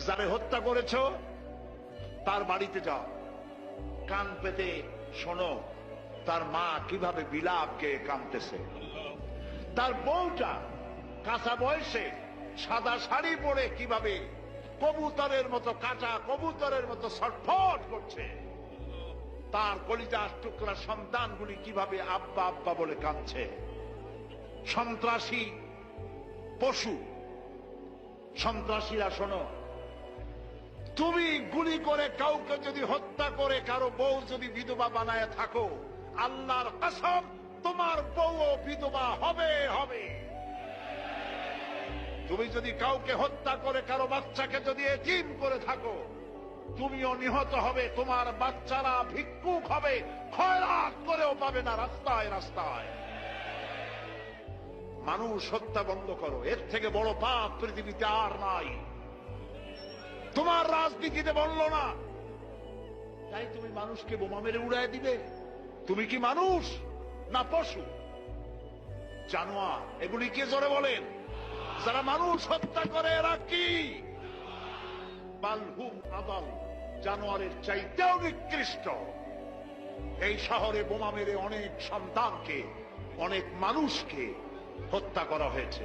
যারে হত্যা করেছো তার বাড়িতে যাও, কান পেতে শোনো তার মা কিভাবে বিলাপ গেয়ে কাঁদতেছে। তার বউটা কাঁচা বয়সে সাদা শাড়ি পরে কিভাবে কবুতরের মতো, কাঁচা কবুতরের মতো ছটফট করছে। তার কলিজার টুকরা সন্তানগুলি কিভাবে আব্বা আব্বা বলে কাঁদছে। সন্ত্রাসী পশু, সন্ত্রাসীরা শোনো, তুমি গুলি করে কাউকে যদি হত্যা করে কারো বউ যদি বিধবা বানায় থাকো, আল্লাহর কসম তোমার বউও বিধবা হবে হবে। তুমি যদি কাউকে হত্যা করে কারো বাচ্চাকে যদি এতিম করে থাকো, তুমিও নিহত হবে, তোমার বাচ্চারা ভিক্ষুক হবে, খয়রাত করেও পাবে না রাস্তায় রাস্তায়। মানুষ হত্যা বন্ধ করো, এর থেকে বড় পাপ পৃথিবীতে আর নাই। তোমার রাজনীতিতে বলল না তাই তুমি মানুষকে বোমা মেরে উড়ায় দিবে? তুমি কি মানুষ না পশু, জানোয়ার? এগুলি কে জোরে বলেন? যারা মানুষ হত্যা করে এরা কি? বালহুম আদাল, জানোয়ারের চাইতেও নিকৃষ্ট। এই শহরে বোমা মেরে অনেক সন্তানকে, অনেক মানুষকে হত্যা করা হয়েছে।